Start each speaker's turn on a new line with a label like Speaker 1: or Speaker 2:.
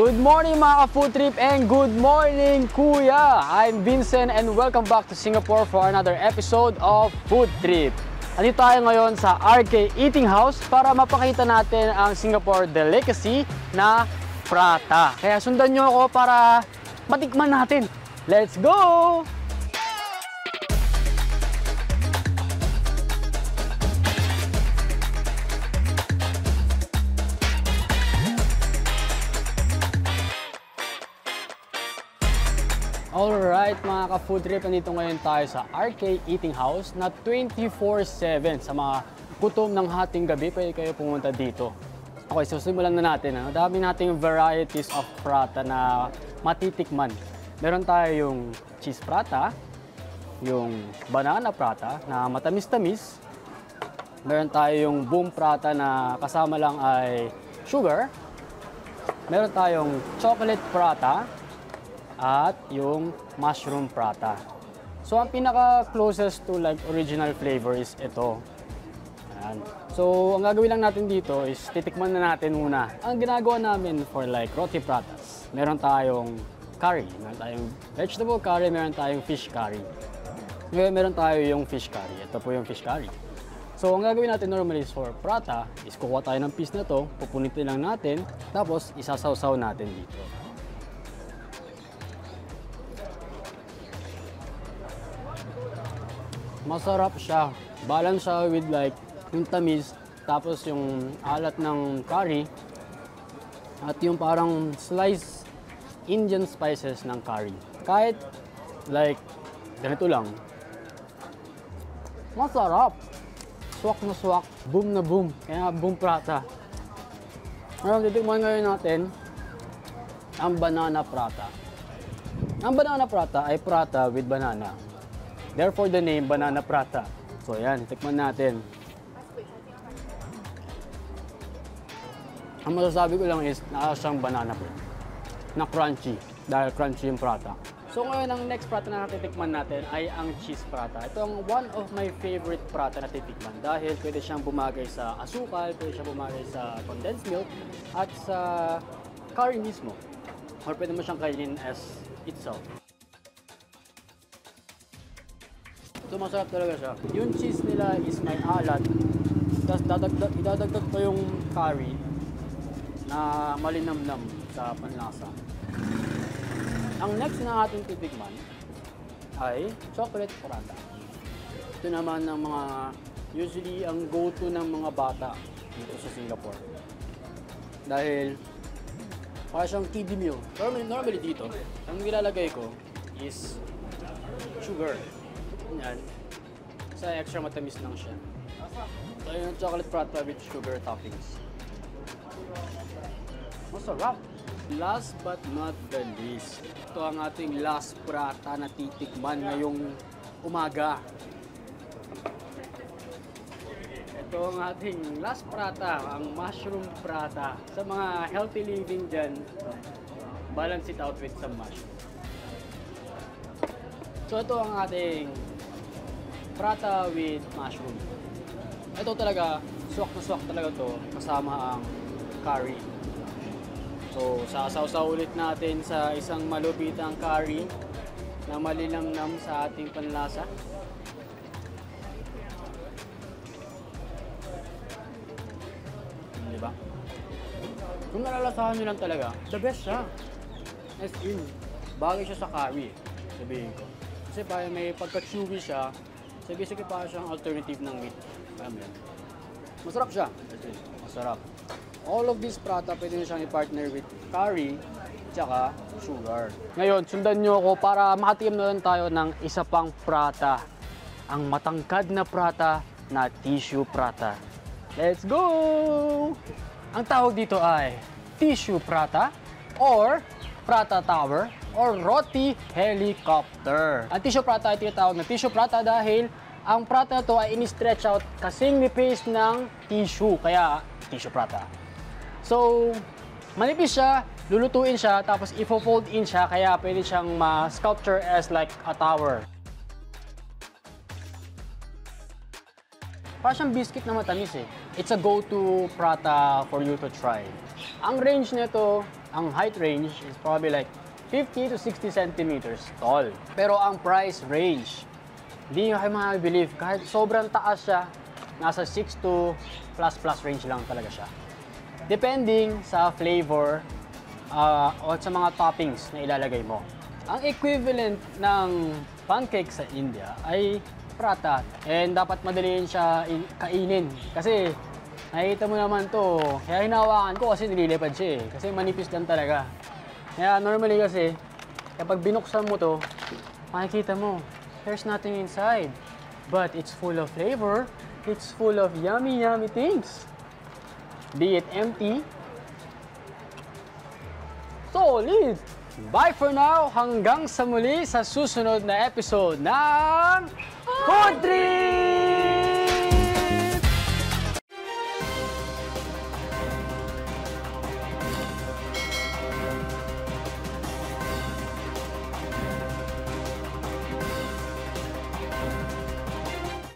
Speaker 1: Good morning mga ka-food trip and good morning kuya! I'm Vincent and welcome back to Singapore for another episode of Food Trip. Andito tayo ngayon sa RK Eating House para mapakita natin ang Singapore delicacy na prata. Kaya sundan nyo ako para matikman natin. Let's go! Alright mga ka-food trip, nandito ngayon tayo sa RK Eating House na 24/7. Sa mga gutom ng hating gabi, pwede kayo pumunta dito. Okay, so simulan na natin. Ang dami nating varieties of prata na matitikman. Meron tayo yung cheese prata, yung banana prata na matamis-tamis. Meron tayo yung boom prata na kasama lang ay sugar. Meron tayong chocolate prata. At yung mushroom prata. So ang pinaka-closest to like original flavor is ito. Ayan. So ang gagawin lang natin dito is titikman na natin muna. Ang ginagawa namin for like roti pratas. Meron tayong curry, meron tayong vegetable curry, meron tayong fish curry. Ngayon meron tayo yung fish curry. Ito po yung fish curry. So ang gagawin natin normally for prata is kukuha tayo ng piece na to, pupunitin lang natin, tapos isasawsaw natin dito. Masarap siya. Balance siya with like yung tamis, tapos yung alat ng curry, at yung parang sliced Indian spices ng curry. Kahit like ganito lang, masarap. Swak na swak, boom na boom. Kaya boom prata. Ngayon, titikman ngayon natin ang banana prata. Ang banana prata ay prata with banana. Therefore, the name, banana prata. So, yan. Tikman natin. Ang masasabi ko lang is, nasa siyang banana prata. Na crunchy. Dahil crunchy yung prata. So, ngayon, ang next prata na natitikman natin ay ang cheese prata. Ito ang one of my favorite prata na titikman. Dahil pwede siyang bumagay sa asukal, pwede siyang bumagay sa condensed milk, at sa curry mismo. Or pwede mo siyang kainin as itself. So masarap talaga siya. Yung cheese nila is may alat. Tapos idadagdag pa yung curry na malinamnam sa panlasa. Ang next na ating titikman ay chocolate prata. Ito naman ng mga usually ang go-to ng mga bata dito sa Singapore. Dahil para siyang kiddie meal. Normally dito, ang nilalagay ko is sugar. Yan. Kasi extra matamis lang siya. So yung chocolate prata with sugar toppings. Masarap! Last but not the least, ito ang ating last prata na titikman ngayong umaga. Ito ang ating last prata, ang mushroom prata. Sa mga healthy living dyan, balance it out with some mushroom. So ito ang ating prata with mushroom. Ito talaga, swak na swak talaga to kasama ang curry. So, sasawsaw ulit natin sa isang malupitang curry na malinamnam sa ating panlasa. Diba? Kung nalalasahan nyo lang talaga, the best siya. As in, bagay siya sa curry, sabihin ko. Kasi parang may pagka-chewy siya. So basically parang siyang alternative ng meat. Masarap siya. Masarap. All of this prata pwede nyo siyang i-partner with curry tsaka sugar. Ngayon, sundan nyo ako para makatikim na lang tayo ng isa pang prata. Ang matangkad na prata na tissue prata. Let's go! Ang tawag dito ay tissue prata or prata tower or roti helicopter. Ang tissue prata ay tinatawag na tissue prata dahil ang prata na to ay ini-stretch out kasing nipis ng tissue, kaya tissue prata. So, manipis siya, lulutuin siya, tapos ipo-fold in siya, kaya pwede siyang ma-sculpture as like a tower. Parang siyang biscuit na matamis eh. It's a go-to prata for you to try. Ang range nito Ang height range is probably like 50 to 60 centimeters tall. Pero ang price range, hindi nyo kayo makakabelieve. Kahit sobrang taas siya, nasa 6 to plus range lang talaga siya. Depending sa flavor o sa mga toppings na ilalagay mo. Ang equivalent ng pancake sa India ay prata. And dapat madaliin siya kainin. Kasi nakikita mo naman to, kaya hinawakan ko kasi nililipad siya eh. Kasi manipis lang talaga. Kaya normally kasi, kapag binuksan mo to, makikita mo, there's nothing inside. But it's full of flavor, it's full of yummy things. Be it empty, solid! Bye for now, hanggang sa muli sa susunod na episode ng Food Trip!